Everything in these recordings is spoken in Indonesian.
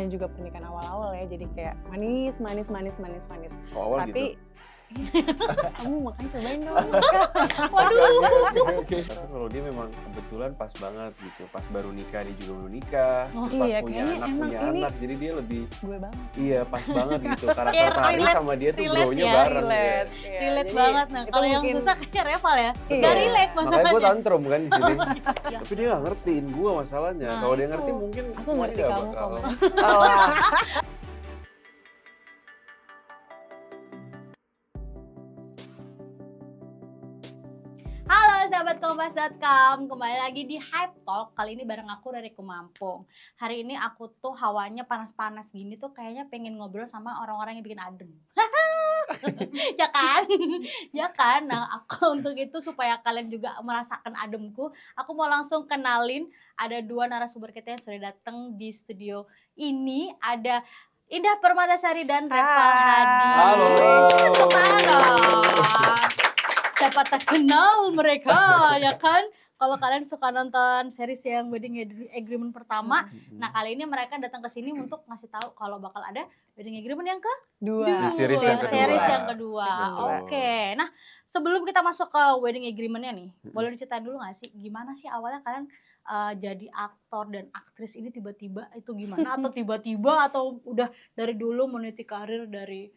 namanya juga pernikahan awal-awal ya, jadi kayak manis. Oh, awal Tapi gitu. kamu makanya cobain dong. Waduh. Oke. Tapi kalau dia memang kebetulan pas banget gitu. Pas baru nikah dia juga baru nikah. Oh, Terus pas iya, punya kayaknya anak emang ini jadi dia lebih gue banget. iya pas banget gitu. Karakter Kayak Tari relate- sama dia tuh relate grow-nya ya. bareng ya. Iya, Relate jadi banget. Nah, itu kalau yang mungkin- susah kayaknya Reval ya. Iya. Gak relate Makanya gue masalahnya. tantrum kan di sini. Iya. Tapi dia gak ngertiin gue masalahnya. Nah, Kalau dia itu. ngerti mungkin Aku semuanya ngerti gak kamu bakal. kok. Oh. Halo sahabat Kompas.com, kembali lagi di Hype Talk. Kali ini bareng aku dari Kemampung. Hari ini aku tuh hawanya panas-panas gini tuh kayaknya pengen ngobrol sama orang-orang yang bikin adem. Ya kan? Ya kan? Nah, aku untuk itu supaya kalian juga merasakan ademku, aku mau langsung kenalin ada dua narasumber kita yang sudah datang di studio ini. Ada Indah Permatasari dan Reval Hadi. Halo. Tepuk tangan. Siapa tak kenal mereka, ya kan? Kalau kalian suka nonton series yang Wedding Agreement pertama, nah kali ini mereka datang ke sini untuk ngasih tahu kalau bakal ada Wedding Agreement yang Dua. Di series yang kedua. series yang kedua. Season dua. Oke. Nah, sebelum kita masuk ke Wedding Agreement-nya nih, boleh diceritain dulu nggak sih gimana sih awalnya kalian jadi aktor dan aktris ini tiba-tiba itu gimana? Atau tiba-tiba atau udah dari dulu meniti karir dari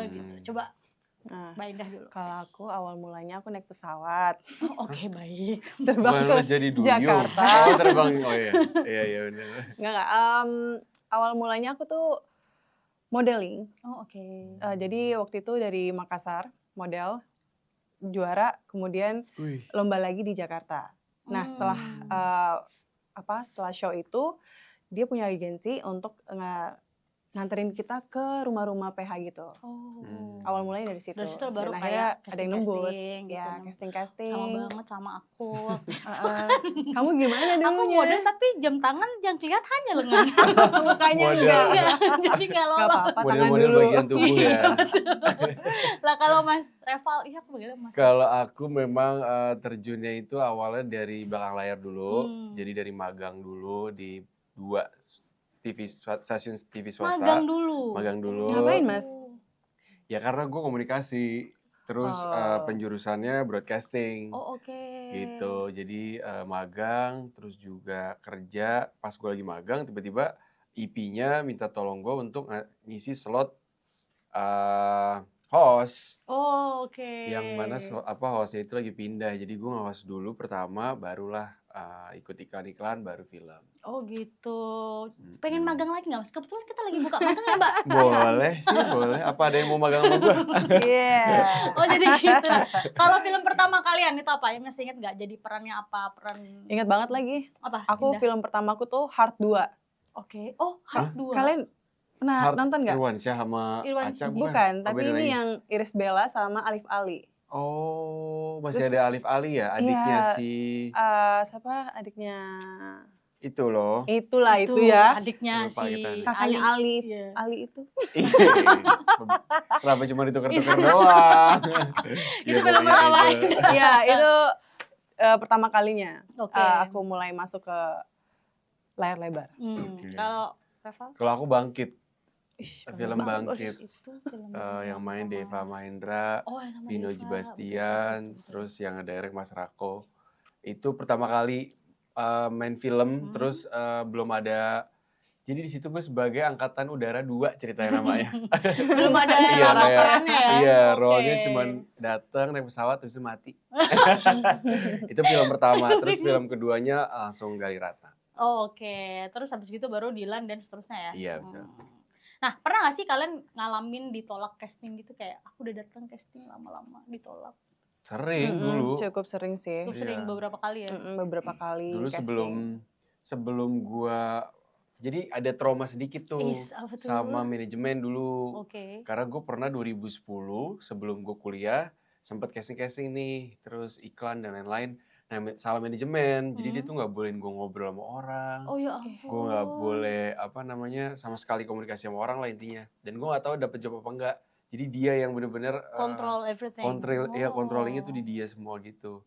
gitu. Coba Nah, Mbak Indah dulu. kalau aku awal mulanya aku naik pesawat Oh, oke, baik. terbang Bukan ke lo jadi duyung. Jakarta. Oh terbang, oh iya. Iya benar. Enggak. Awal mulanya aku tuh modeling. Oh, oke. Jadi waktu itu dari Makassar model juara, kemudian Wih. lomba lagi di Jakarta. Nah setelah setelah show itu dia punya agensi untuk nganterin kita ke rumah-rumah PH gitu. Oh. Awal mulanya dari situ. Dari situ baru Dan kayak akhirnya ada yang nembus. casting-casting gitu. Ya casting-casting. Sama banget sama aku. Kamu gimana dulunya? Aku model tapi jam tangan yang kelihatan hanya lengan. Mukanya Model. enggak. Enggak, jadi enggak Enggak lolos. apa-apa, tangan Model-model dulu. bagian tubuh Iya, ya. betul. Lah kalau Mas Reval, iya aku panggilnya Mas. Kalau aku memang terjunnya itu awalnya dari belakang layar dulu. Hmm. Jadi dari magang dulu di dua stasiun TV swasta. Magang dulu. Magang dulu. Ngapain, Mas? Ya karena gue komunikasi. Terus Oh. penjurusannya broadcasting. Oh, oke. Gitu. Jadi magang, terus juga kerja. Pas gue lagi magang, tiba-tiba IP-nya minta tolong gue untuk ngisi slot host. Oh, oke. Yang mana hostnya itu lagi pindah. Jadi gue nge-host dulu pertama, barulah ikut iklan-iklan, baru film. Oh gitu. Pengen magang lagi nggak Mas? Kebetulan kita lagi buka magang ya Mbak? Boleh sih, boleh. Apa ada yang mau magang sama gue? Iya. Oh jadi gitu. Nah, kalau film pertama kalian itu apa? Yang masih inget nggak? Jadi perannya apa? Peran Ingat banget lagi. apa? Aku Indah? film pertamaku tuh Heart 2. Oke. Oh, Heart 2. Kalian pernah nonton nggak? Irwansyah sama Irwan- Aca Bukan, Oh, tapi beda ini lagi. yang Iris Bella sama Alif Ali. Oh, masih Terus- ada Alif Ali ya? Adiknya Iya. si Siapa adiknya? itu loh. Itulah itu ya. Adiknya Lupa si kita. Kakaknya Alif. Iya. Ali itu. Kenapa cuma ditukar-tukar doang? Itu Ya, film pokoknya pertama. itu. Iya, itu pertama kalinya Oke. aku mulai masuk ke layar lebar. Oke. Kalau Reval? Kalau aku Bangkit, Ih, film bagus. Bangkit. Itu film Yang main sama- Deva Mahendra, Oh, yang sama Vino Deva. Gibastian, Betul. terus yang direct Mas Rako. Itu pertama kali main film, terus belum ada. Jadi di situ gue sebagai angkatan udara 2 ceritanya namanya. Belum ada Iya, perannya ya? Iya, Oke. role-nya cuman datang naik pesawat terus mati. Itu film pertama, terus film keduanya langsung gali rata. Oh, oke. Terus habis gitu baru Dilan dan seterusnya ya? Iya, betul. Nah, pernah gak sih kalian ngalamin ditolak casting gitu? Kayak aku udah datang casting lama-lama ditolak. Sering dulu. Cukup sering sih. Cukup sering Iya. beberapa kali ya? Beberapa kali Dulu casting. sebelum gua jadi ada trauma sedikit tuh Apa tuh? sama manajemen dulu. Oke. Karena gue pernah 2010 sebelum gue kuliah sempat casting nih, terus iklan dan lain-lain. Nah, salah manajemen, jadi dia tuh nggak bolehin gue ngobrol sama orang. Oh ya ampun. Gue nggak boleh sama sekali komunikasi sama orang lah intinya. Dan gue nggak tahu dapet job apa enggak. Jadi dia yang bener-bener Control everything. controllingnya tuh di dia semua gitu.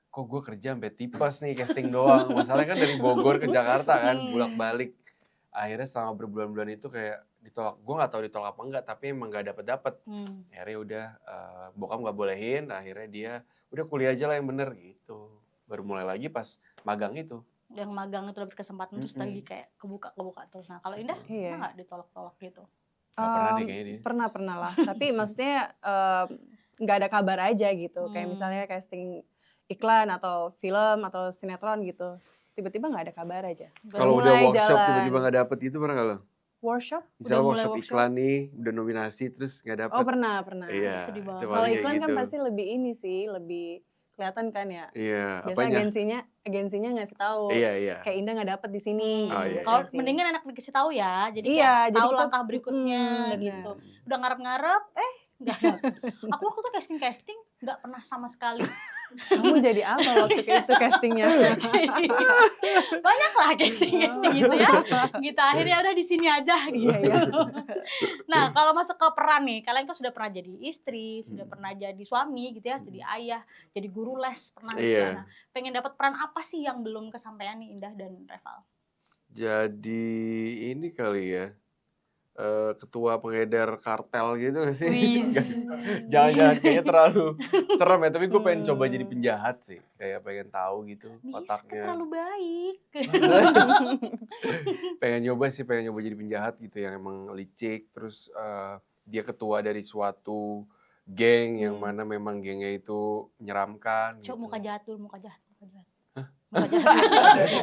Kok gue kerja sampai tipes nih casting doang. Masalahnya kan dari Bogor ke Jakarta kan, bolak-balik. akhirnya selama berbulan-bulan itu kayak ditolak. Gue nggak tahu ditolak apa enggak, tapi emang nggak dapet. Akhirnya udah bokap nggak bolehin, akhirnya dia udah kuliah aja lah yang bener gitu. Baru mulai lagi pas magang itu. Yang magang itu dapet kesempatan terus lagi kayak kebuka terus. Nah kalau Indah Iya. pernah nggak ditolak-tolak gitu? Nggak pernah deh kayaknya dia. Pernah lah. Tapi maksudnya nggak ada kabar aja gitu. Kayak misalnya casting iklan atau film atau sinetron gitu. Tiba-tiba nggak ada kabar aja. Kalau udah mulai workshop jalan. tiba-tiba nggak dapet itu pernah nggak lo? Workshop? Misalnya mulai workshop workshop. iklan nih, udah nominasi terus nggak dapet. Oh pernah. Iya, Sedih banget. itu Kalau paling iklan kayak kan gitu. pasti lebih ini sih, lebih kelihatan kan ya. Iya, Biasanya apanya? agensinya ngasih tahu. Iya. Kayak Indah nggak dapet di sini. Oh, gitu iya. Kalau biasanya sih. mendingan enak dikasih tahu ya, jadi Iya, kayak jadi tahu kita- langkah berikutnya bener. gitu. Udah ngarep-ngarep, nggak dapet. Aku waktu itu casting nggak pernah sama sekali. Kamu jadi apa waktu itu castingnya? Jadi banyak lah casting gitu ya. Gitu akhirnya udah di sini aja gitu. Iya. Nah kalau masuk ke peran nih, kalian kan sudah pernah jadi istri, sudah pernah jadi suami gitu ya, jadi ayah, jadi guru les pernah gitu Iya. ya. Nah, pengen dapat peran apa sih yang belum kesampaian nih Indah dan Reval? Jadi ini kali ya, ketua pengedar kartel gitu nggak sih? Wis. Jangan kayaknya terlalu serem ya, tapi gue pengen coba jadi penjahat sih. Kayak pengen tahu gitu Bisa otaknya. terlalu baik. pengen nyoba jadi penjahat gitu yang emang licik. Terus dia ketua dari suatu geng yang mana memang gengnya itu menyeramkan. Coba gitu. muka jahat dulu, muka jahat. Muka jahat.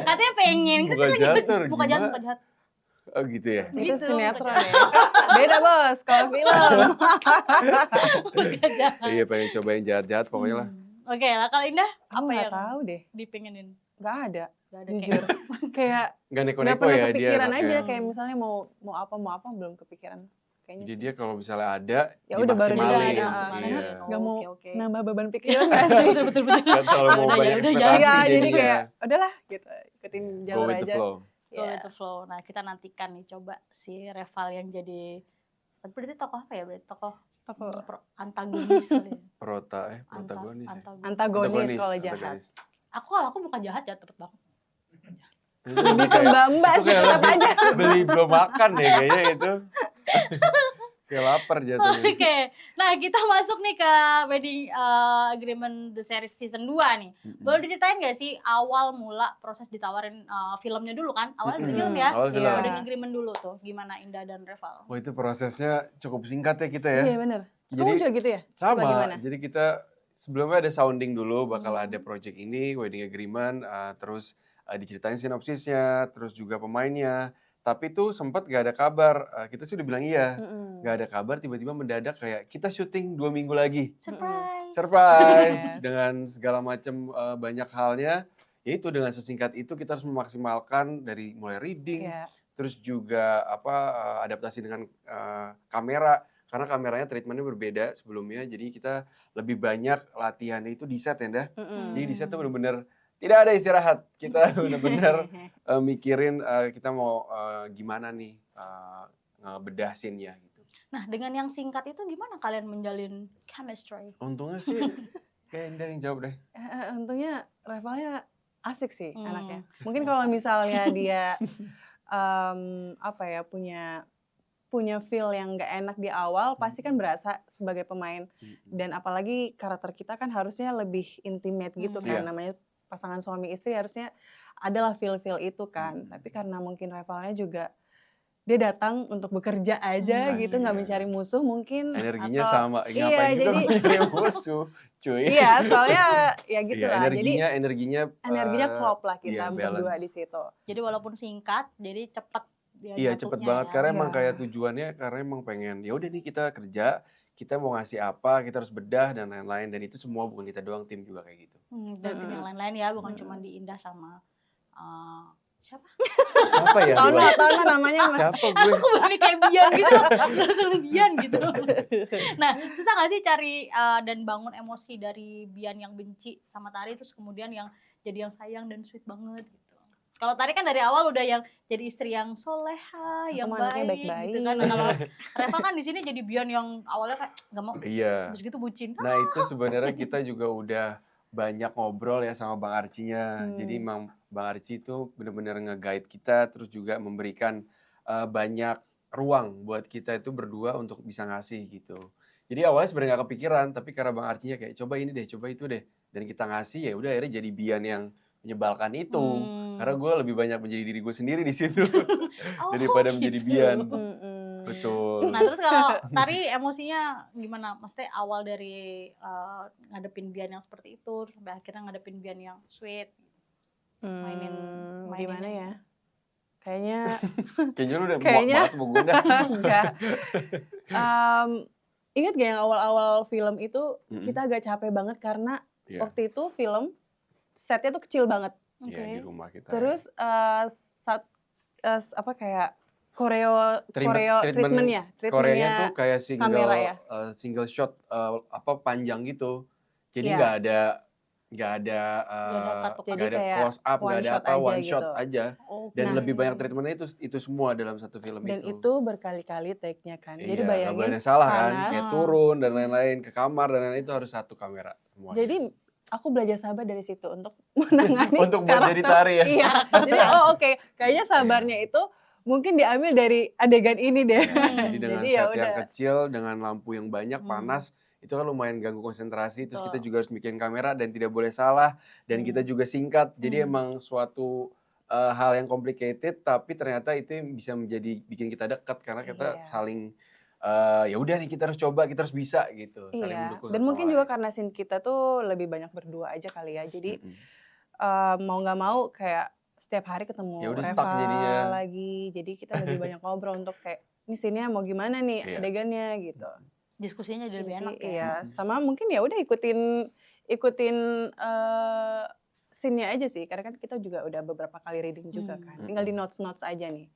Katanya pengen. Muka jahat tuh Muka jahat, gimana? muka jahat. Oh gitu ya? Itu Gitu, sinetron makanya. ya. Beda bos, kalau film. Muka jahat. Iya pengen cobain jahat-jahat pokoknya lah. Oke lah, kalau Indah Aku apa nggak yang tahu deh, dipengenin? nggak ada. Gak ada Jujur, kayak Gak nggak neko-neko pernah ya dia kepikiran aja. anaknya. Kayak misalnya mau apa belum kepikiran. Kayaknya Jadi sih. dia kalau misalnya ada, Ya udah baru dimaksimalin. dia ada, Iya. nggak mau Oke. nambah beban pikiran nggak sih? Betul. Kan kalau mau Yaudah, banyak yaudah, ekspektasi Iya, jadi jadinya. kayak udahlah gitu, ikutin Go jalur with the aja. flow. Go Iya. with the flow. Nah kita nantikan nih coba si Reval yang jadi, berarti tokoh apa ya? Berarti tokoh antagonis kali ya? Protagonis. ya? Antagonis kalau jahat. Antagonis. Kalau aku bukan jahat ya cepet banget. Lebih ke mbak-mbak itu sih kayak tetap lebih aja. beli belum makan deh kayaknya itu. Kayak lapar jatuhnya. Oke, nah kita masuk nih ke Wedding Agreement The Series Season 2 nih. Boleh diceritain gak sih awal mula proses ditawarin filmnya dulu kan? Awalnya dari film ya? Awal film. Iya. Wedding Agreement dulu tuh, gimana Indah dan Reval? Wah itu prosesnya cukup singkat ya kita ya. Iya bener. Kamu Jadi juga gitu ya? Coba sama. gimana? Jadi kita sebelumnya ada sounding dulu bakal ada project ini, wedding agreement, terus diceritain sinopsisnya, terus juga pemainnya. Tapi tuh sempat gak ada kabar. Kita sih udah bilang iya. Gak ada kabar, tiba-tiba mendadak kayak kita syuting 2 minggu lagi. Surprise! Surprise! Yes. Dengan segala macam banyak halnya. Yaitu dengan sesingkat itu kita harus memaksimalkan dari mulai reading, Iya. terus juga adaptasi dengan kamera. Karena kameranya treatmentnya berbeda sebelumnya, jadi kita lebih banyak latihannya itu di set ya, Ndah. Jadi di set tuh bener-bener tidak ada istirahat. Kita bener-bener mikirin kita mau gimana nih ngebedah scene-nya gitu. Nah dengan yang singkat itu gimana kalian menjalin chemistry? Untungnya sih kayak Indah yang jawab deh. Untungnya Revalnya asik sih anaknya. Mungkin kalau misalnya dia punya feel yang nggak enak di awal, pasti kan berasa sebagai pemain. Dan apalagi karakter kita kan harusnya lebih intimate gitu kan, Iya. namanya pasangan suami istri harusnya adalah feel-feel itu kan. Tapi karena mungkin Revalnya juga dia datang untuk bekerja aja gitu, nggak mencari musuh mungkin. Energinya atau- sama. Iya, Ngapain juga jadi mencari musuh, cuy. iya, soalnya ya gitu Iya, lah. Jadi energinya klop lah kita iya, berdua balance. di situ. Jadi walaupun singkat, jadi cepet dia Iya nyatunya cepet banget ya. karena emang Iya. kayak tujuannya karena emang pengen ya udah nih kita kerja, kita mau ngasih apa, kita harus bedah dan lain-lain, dan itu semua bukan kita doang, tim juga kayak gitu. Dan tim yang lain-lain ya, bukan cuma di Indah sama siapa? Apa ya? Tono Gua? namanya mah. Siapa gue? Aku berani kayak Bian gitu, langsung Bian gitu. Nah, susah gak sih cari dan bangun emosi dari Bian yang benci sama Tari, terus kemudian yang jadi yang sayang dan sweet banget gitu. Kalau Tari kan dari awal udah yang jadi istri yang soleha, yang mah anaknya baik, baik-baik. gitu kan. Nah, kalau Reva kan di sini jadi Bian yang awalnya kayak nggak mau, Iya. terus gitu bucin. Nah itu sebenarnya kita juga udah banyak ngobrol ya sama Bang Archie-nya. Jadi emang Bang Archie itu bener-bener nge-guide kita, terus juga memberikan banyak ruang buat kita itu berdua untuk bisa ngasih gitu. Jadi awalnya sebenarnya nggak kepikiran, tapi karena Bang Archinya kayak coba ini deh, coba itu deh, dan kita ngasih ya udah akhirnya jadi Bian yang menyebalkan itu. Karena gue lebih banyak menjadi diri gue sendiri di situ Oh daripada menjadi Bian. gitu. Betul. Nah terus kalau Tari emosinya gimana? Maksudnya awal dari ngadepin Bian yang seperti itu, terus sampai akhirnya ngadepin Bian yang sweet, mainin Gimana maininnya ya? Kayaknya Kayaknya lu udah muak Kayaknya banget sama gue dah. enggak. Ingat gak yang awal-awal film itu kita agak capek banget karena Iya, waktu itu film setnya tuh kecil banget. iya Oke. di rumah kita. Terus apa kayak Treatmentnya treatmentnya tuh kayak kamera ya. single shot apa panjang gitu. Jadi Iya. nggak ada Nggak ada cut-cut. Jadi nggak ada kayak close up, nggak one ada shot apa, aja one shot gitu. aja. Oke. Dan lebih banyak treatmentnya itu semua dalam satu film Dan itu. itu berkali-kali take-nya kan. Jadi Iya, nggak bayangin boleh ada salah kan, panas. kayak turun dan lain-lain ke kamar dan lain-lain itu harus satu kamera semuanya. Jadi aku belajar sabar dari situ untuk menangani Untuk buat jadi Tari ya. Iya. Jadi oke, kayaknya sabarnya itu mungkin diambil dari adegan ini deh. Ya, jadi dengan Jadi ya set yang udah. kecil, dengan lampu yang banyak, panas, itu kan lumayan ganggu konsentrasi. Terus kita Betul. juga harus bikin kamera dan tidak boleh salah. Dan kita juga singkat. Jadi emang suatu hal yang complicated, tapi ternyata itu yang bisa bikin kita dekat karena kita Iya. saling ya udah nih kita harus coba, kita harus bisa gitu, saling Iya. mendukung Dan satu mungkin sama juga lain. karena scene kita tuh lebih banyak berdua aja kali ya. Jadi Mm-mm. mau nggak mau kayak setiap hari Ya ketemu udah stuck jadinya. Reva lagi. Jadi kita lebih banyak ngobrol untuk kayak ini scene-nya mau gimana nih Iya. adegannya gitu. Diskusinya jadi lebih Jadi enak ya. iya, sama mungkin ya udah ikutin scene-nya aja sih. Karena kan kita juga udah beberapa kali reading juga kan. Tinggal di notes-notes aja nih.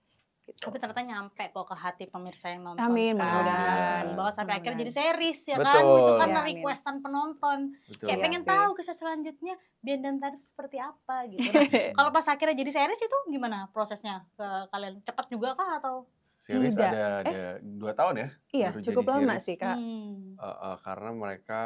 Gitu. Tapi ternyata nyampe kok ke hati pemirsa yang nonton. Amin, kan. mudah-mudahan. Seneng banget sampai akhirnya jadi Mudah-mudahan. series ya kan. Betul. Itu karena Iya, amin. requestan penonton. Betul. Kayak Iya pengen sih. tahu kisah selanjutnya Bian dan Tari itu seperti apa gitu. Nah, kalau pas akhirnya jadi series itu gimana prosesnya ke kalian? Cepat juga kah atau? Series Tidak. ada 2 tahun ya. Iya, baru cukup jadi lama series. sih Kak. Karena mereka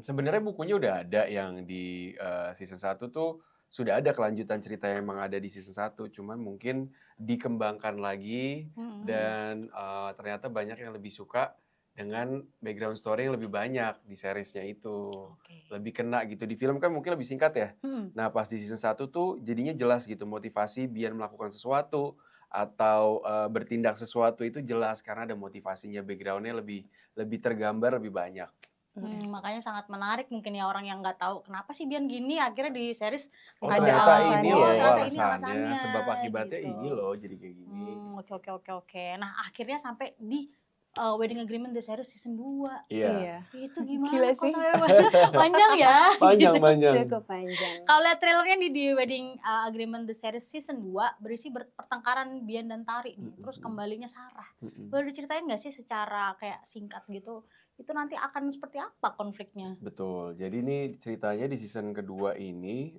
sebenarnya bukunya udah ada yang di season 1 tuh sudah ada kelanjutan cerita yang emang ada di season 1, cuman mungkin dikembangkan lagi dan ternyata banyak yang lebih suka dengan background story yang lebih banyak di seriesnya itu. Oke. Lebih kena gitu. Di film kan mungkin lebih singkat ya. Nah, pas di season 1 tuh jadinya jelas gitu motivasi Bian melakukan sesuatu atau bertindak sesuatu itu jelas karena ada motivasinya, background-nya lebih tergambar lebih banyak. Makanya sangat menarik mungkin ya orang yang nggak tahu kenapa sih Bian gini akhirnya di series Oh Ada ternyata alasannya. ini oh, loh ternyata ini alasannya, alasannya sebab akibatnya gitu. ini loh jadi kayak gini. Oke. Nah akhirnya sampai di Wedding Agreement The Series season 2. Iya. Itu gimana Gila kok sih. sampai panjang ya? Panjang Gitu. panjang. Cukup panjang. Kalau lihat trailernya di Wedding Agreement The Series season 2 berisi pertengkaran Bian dan Tari nih. Terus kembalinya Sarah. Boleh diceritain nggak sih secara kayak singkat gitu? Itu nanti akan seperti apa konfliknya? Betul. Jadi ini ceritanya di season kedua ini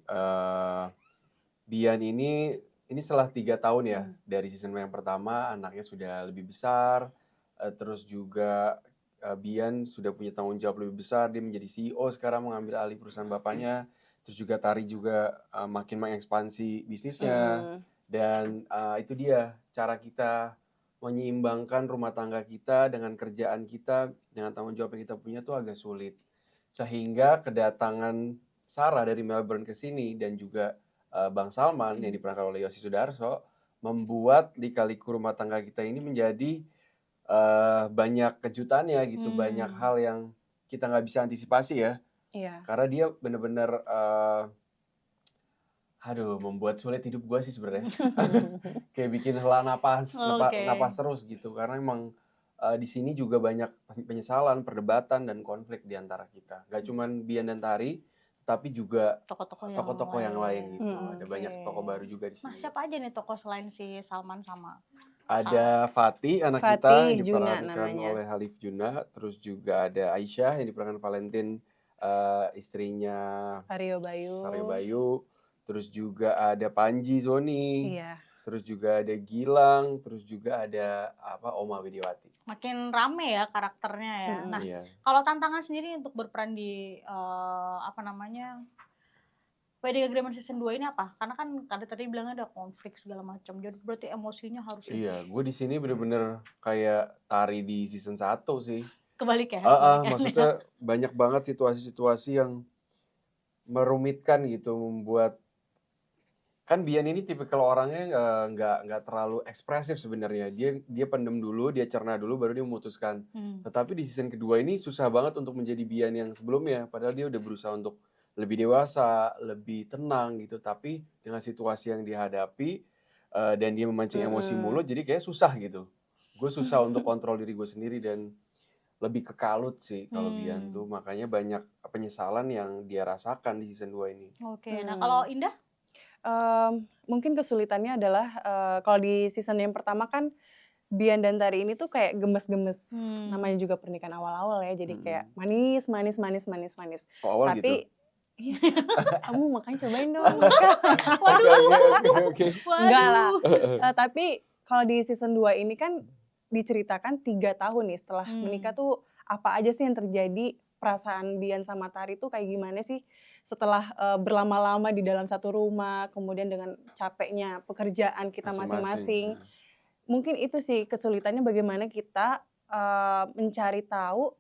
Bian ini setelah 3 tahun ya dari season yang pertama anaknya sudah lebih besar, terus juga Bian sudah punya tanggung jawab lebih besar, dia menjadi CEO sekarang mengambil alih perusahaan bapaknya, terus juga Tari juga makin mengekspansi bisnisnya dan itu dia cara kita menyeimbangkan rumah tangga kita dengan kerjaan kita dengan tanggung jawab yang kita punya tuh agak sulit sehingga kedatangan Sarah dari Melbourne ke sini dan juga Bang Salman yang diperankan oleh Yosi Sudarso membuat lika-liku rumah tangga kita ini menjadi banyak kejutannya gitu, banyak hal yang kita nggak bisa antisipasi ya. Iya. Karena dia benar-benar membuat sulit hidup gue sih sebenarnya. Kayak bikin hela napas terus gitu. Karena emang di sini juga banyak penyesalan, perdebatan dan konflik di antara kita. Gak cuman Bian dan Tari, tapi juga tokoh-tokoh yang lain gitu. Ada banyak tokoh baru juga di sini. Nah siapa aja nih tokoh selain si Salman sama Ada Fatih, anak kita Fatih yang Juna diperankan namanya. oleh Halif Juna. Terus juga ada Aisyah yang diperankan Valentine, istrinya Aryo Bayu. Saryo Bayu. Terus juga ada Panji Zoni. Iya. Terus juga ada Gilang. Terus juga ada Oma Widiawati. makin rame ya karakternya ya. Nah, Iya. kalau tantangan sendiri untuk berperan di wedding agreement season 2 ini apa? Karena kan tadi bilangnya ada konflik segala macam. Jadi berarti emosinya harus Iya, gue di sini bener-bener kayak Tari di season 1 sih. kebalik ya, kebalikan ya. Maksudnya banyak banget situasi-situasi yang merumitkan gitu, membuat kan Bian ini tipikal orangnya nggak terlalu ekspresif sebenarnya. Dia pendem dulu, dia cerna dulu, baru dia memutuskan. Tetapi di season kedua ini susah banget untuk menjadi Bian yang sebelumnya. Padahal dia udah berusaha untuk lebih dewasa, lebih tenang gitu. Tapi dengan situasi yang dihadapi dan dia memancing emosi mulu, jadi kayak susah gitu. Gue susah untuk kontrol diri gue sendiri dan lebih ke kalut sih kalau Bian tuh. Makanya banyak penyesalan yang dia rasakan di season 2 ini. Oke, nah kalau Indah? Mungkin kesulitannya adalah kalau di season yang pertama kan Bian dan Tari ini tuh kayak gemes-gemes. Namanya juga pernikahan awal-awal ya, jadi kayak manis. Oh, awal gitu? Tapi iya, kamu makanya cobain dong. Oke. Enggak lah. Tapi kalau di season 2 ini kan diceritakan 3 tahun nih setelah menikah tuh apa aja sih yang terjadi, perasaan Bian sama Tari tuh kayak gimana sih setelah berlama-lama di dalam satu rumah, kemudian dengan capeknya pekerjaan kita masing-masing. Mungkin itu sih kesulitannya, bagaimana kita mencari tahu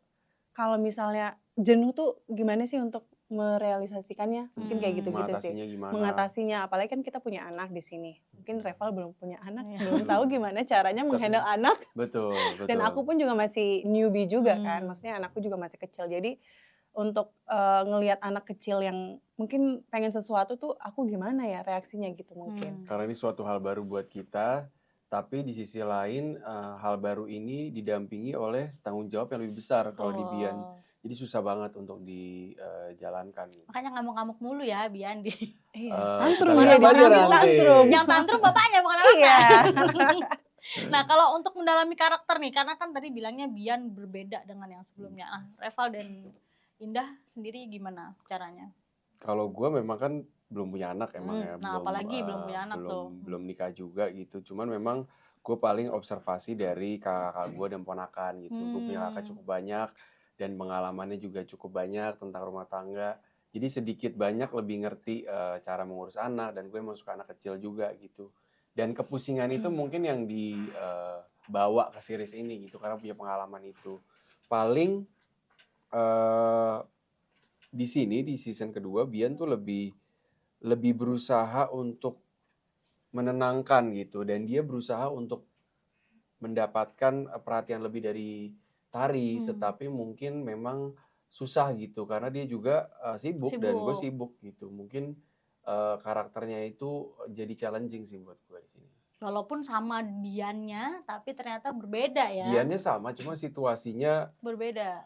kalau misalnya jenuh tuh gimana sih untuk merealisasikannya. Mungkin kayak gitu-gitu sih. Mengatasinya gimana? Mengatasinya, apalagi kan kita punya anak di sini. Mungkin Reval belum punya anak, belum tahu gimana caranya menghandle anak. Betul. Dan aku pun juga masih newbie juga kan, maksudnya anakku juga masih kecil. Jadi untuk ngelihat anak kecil yang mungkin pengen sesuatu tuh aku gimana ya reaksinya gitu mungkin. Karena ini suatu hal baru buat kita, tapi di sisi lain hal baru ini didampingi oleh tanggung jawab yang lebih besar kalau di Bian. Jadi susah banget untuk dijalankan. Makanya ngamuk-ngamuk mulu ya Bian di. Iya. Tantrum ya, tantrum. Yang tantrum bapaknya bukan anaknya. Iya. Nah kalau untuk mendalami karakter nih, karena kan tadi bilangnya Bian berbeda dengan yang sebelumnya. Reval dan Indah sendiri gimana caranya? Kalau gue memang kan belum punya anak emang ya. Nah apalagi belum punya anak tuh. Belum nikah juga gitu. Cuman memang gue paling observasi dari kakak gue dan ponakan gitu. Gue punya kakak cukup banyak dan pengalamannya juga cukup banyak tentang rumah tangga. Jadi sedikit banyak lebih ngerti cara mengurus anak, dan gue emang suka anak kecil juga gitu. Dan kepusingan itu mungkin yang dibawa ke series ini gitu, karena punya pengalaman itu. Paling di sini di season kedua Bian tuh lebih berusaha untuk menenangkan gitu, dan dia berusaha untuk mendapatkan perhatian lebih dari Tari, tetapi mungkin memang susah gitu karena dia juga sibuk dan gue sibuk gitu. Mungkin karakternya itu jadi challenging sih buat gue di sini. Walaupun sama Diannya, tapi ternyata berbeda ya. Diannya sama, cuma situasinya berbeda,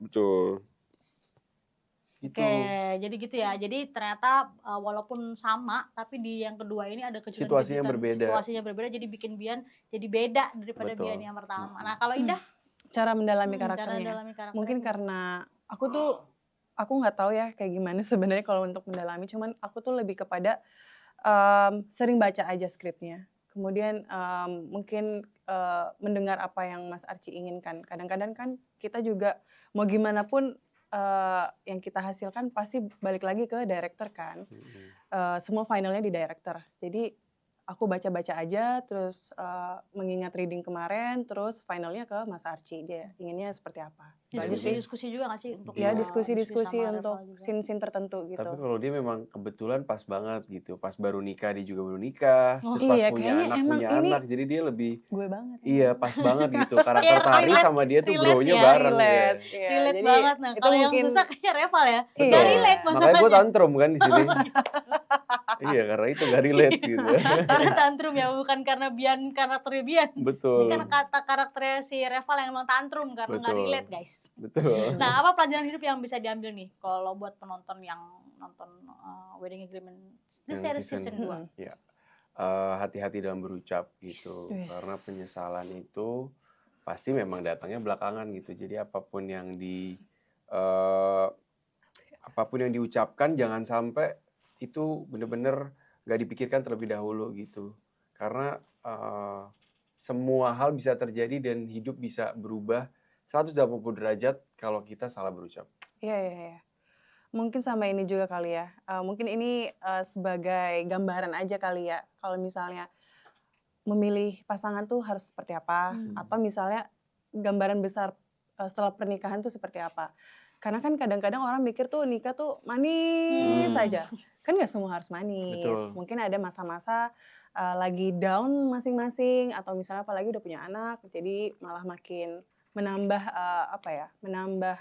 betul. Oke, jadi gitu ya. Jadi ternyata walaupun sama, tapi di yang kedua ini ada Situasinya berbeda. Situasinya berbeda, jadi bikin Bian jadi beda daripada Betul. Bian yang pertama. Nah kalau Indah? Cara mendalami karakternya. Mungkin karena aku nggak tahu ya kayak gimana sebenarnya kalau untuk mendalami. Cuman aku tuh lebih kepada sering baca aja skripnya. Kemudian mungkin mendengar apa yang Mas Archie inginkan. Kadang-kadang kan kita juga mau gimana pun yang kita hasilkan pasti balik lagi ke director kan. Semua finalnya di director. Jadi aku baca-baca aja, terus mengingat reading kemarin, terus finalnya ke Mas Archie, dia inginnya seperti apa. Diskusi juga nggak sih? Untuk ya diskusi untuk scene-scene tertentu gitu. Tapi kalau dia memang kebetulan pas banget gitu, pas baru nikah dia juga baru nikah, terus pas punya anak, jadi dia lebih gue banget. Iya pas banget gitu, karakter Tari sama dia tuh grow-nya ya, bareng. Relate banget. Nah kalau yang susah kayak Reval ya, Betul. gak relate masalahnya. Makanya gue tantrum kan di sini. Iya karena itu gak relate gitu. Karena tantrum ya, bukan karena karakternya Bian. Betul. Ini karena karakternya si Reval yang emang tantrum karena gak relate guys. Betul. Nah apa pelajaran hidup yang bisa diambil nih kalau buat penonton yang nonton Wedding Agreement The Series Season 2? Ya. Hati-hati dalam berucap gitu. Karena penyesalan itu pasti memang datangnya belakangan gitu. Jadi apapun yang diucapkan jangan sampai itu benar-benar gak dipikirkan terlebih dahulu gitu. Karena semua hal bisa terjadi dan hidup bisa berubah 180 derajat kalau kita salah berucap. Iya. Mungkin sama ini juga kali ya, mungkin ini, sebagai gambaran aja kali ya, kalau misalnya memilih pasangan tuh harus seperti apa, atau misalnya gambaran besar, setelah pernikahan tuh seperti apa. Karena kan kadang-kadang orang mikir tuh nikah tuh manis aja, kan nggak semua harus manis. Betul. Mungkin ada masa-masa, lagi down masing-masing atau misalnya apalagi udah punya anak, jadi malah makin menambah, menambah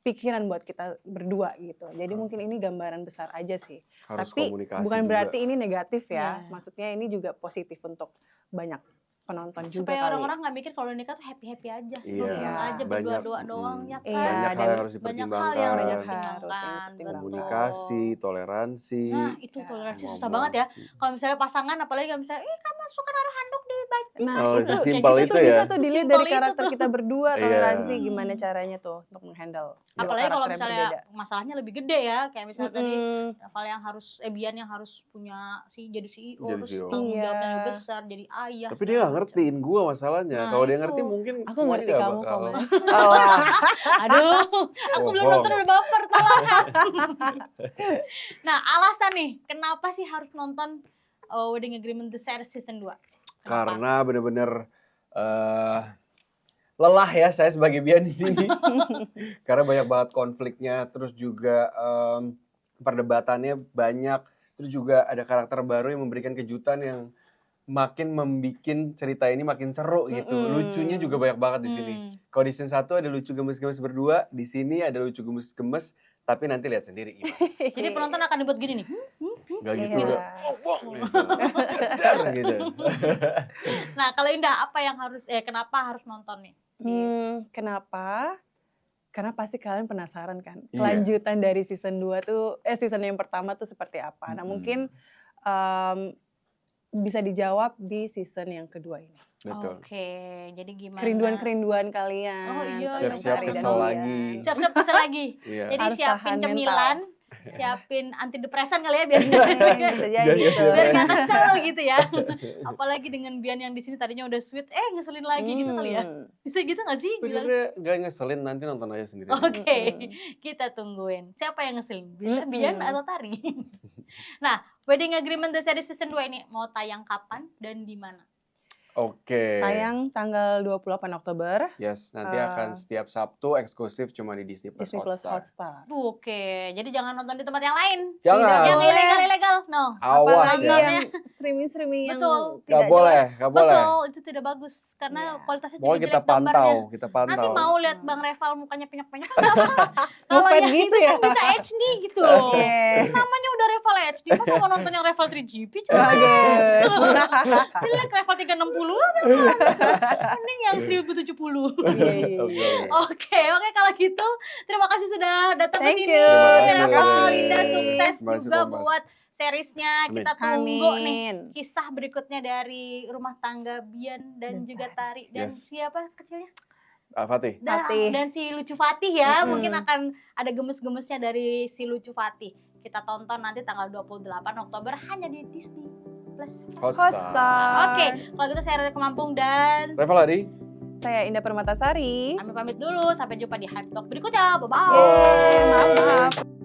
pikiran buat kita berdua gitu. Jadi mungkin ini gambaran besar aja sih. Harus Tapi komunikasi bukan juga. berarti ini negatif ya, Iya. maksudnya ini juga positif untuk banyak penonton juga Supaya kali. orang-orang nggak mikir kalau nikah tuh happy-happy aja, Iya, seneng-seneng aja, banyak, berdua-dua doang ya kan. Iya, banyak hal dan yang harus Banyak dipertimbangkan. hal yang harus Banyak hal dipertimbangkan, harus yang dipertimbangkan. Komunikasi, betul. toleransi. Nah, itu Ya, toleransi susah ngomong. banget ya. Kalau misalnya pasangan, apalagi kalau misalnya, ih kamu suka naruh handuk di baju. Nah, Oh, itu sesimpel kayak itu gitu ya. bisa tuh dilihat Sesimpel dari itu karakter tuh. kita berdua, Iya. toleransi gimana caranya tuh untuk menghandle dua Apalagi kalau karakter yang misalnya berbeda. masalahnya lebih gede ya, kayak misalnya tadi Mm-mm. yang harus Bian yang harus punya jadi CEO, Jadi terus CEO. tanggung jawabnya Iya. lebih besar, jadi ayah. Tapi dia segala nggak macam. ngertiin gua masalahnya. Nah, Kalau dia itu. ngerti mungkin Aku semuanya ngerti nggak kamu kok, bakal. Mas. Alah. Aduh, aku belum Bohong. nonton udah baper, tolong. Nah, alasan nih, kenapa sih harus nonton Wedding Agreement The Series Season 2? Kenapa? Karena bener-bener lelah ya saya sebagai Bian di sini. Karena banyak banget konfliknya, terus juga perdebatannya banyak, terus juga ada karakter baru yang memberikan kejutan yang makin membikin cerita ini makin seru gitu. Lucunya juga banyak banget di sini. Kalau di season 1 ada lucu gemes-gemes berdua, di sini ada lucu gemes-gemes, tapi nanti lihat sendiri gimana. Jadi penonton akan dibuat gini nih. Gak gitu Iya. udah, bong, gitu. Jedar gitu. Nah, kalau Indah apa yang harus kenapa harus nonton nih? Kenapa? Karena pasti kalian penasaran kan, Iya. kelanjutan dari season 2 tuh, season yang pertama tuh seperti apa. Nah mungkin bisa dijawab di season yang kedua ini. Betul. Oke, jadi gimana? Kerinduan-kerinduan kalian. Oh iya, tentang Siap-siap Tari dan kesel Bian. lagi. Siap-siap kesel lagi. Iya. Jadi Harus siapin tahan cemilan, siapin antidepresan kali ya biar Bisa jadi Biar gitu. biar nggak kesel gitu ya. Apalagi dengan Bian yang di sini tadinya udah sweet, ngeselin lagi gitu kali ya. Bisa gitu nggak sih? Bilang. Sebenarnya gak ngeselin, nanti nonton aja sendiri. Oke, kita tungguin. Siapa yang ngeselin? Bian atau Tari? Nah, Wedding Agreement The Series Season 2 ini mau tayang kapan dan di mana? Oke. Tayang tanggal 28 Oktober. Yes, nanti akan setiap Sabtu eksklusif cuma di Disney Plus Disney Plus Hotstar. Hotstar. Oke, jadi jangan nonton di tempat yang lain. Jangan. Yang boleh. ilegal-ilegal, no. Awas Apalagi ya. yang streaming yang Betul. tidak Gak boleh, jelas. gak boleh. Betul, itu tidak bagus karena Iya. kualitasnya Pokoknya jadi kita jelek gambarnya. pantau, kita pantau. Nanti mau lihat Bang Reval mukanya penyok-penyok kan kalau Ngefans yang gitu itu ya? kan bisa HD gitu loh. Oke. Namanya udah Reval HD, masa mau nonton yang Reval 3GP coba. Bagus. Pilih Reval 360 aja. Mending yang 1070. Oke. Oke, kalau gitu terima kasih sudah datang ke Thank sini. you. Terima Reval, kasih. Linda sukses Terima kasih, juga Kompas. buat seriesnya. Amin. Kita tunggu nih Amin. kisah berikutnya dari rumah tangga Bian dan Dan juga Tari dan Yes. siapa kecilnya? Fatih. Fatih. Dan si Lucu Fatih ya, Mm-mm. mungkin akan ada gemes-gemesnya dari si Lucu Fatih. Kita tonton nanti tanggal 28 Oktober hanya di Disney Plus. Hotstar. Oke, kalau gitu saya Rere Kemampung dan Reval Adi. Saya Indah Permatasari. kami pamit dulu. Sampai jumpa di Hype Talk berikutnya. Bye-bye. Yeay, maaf.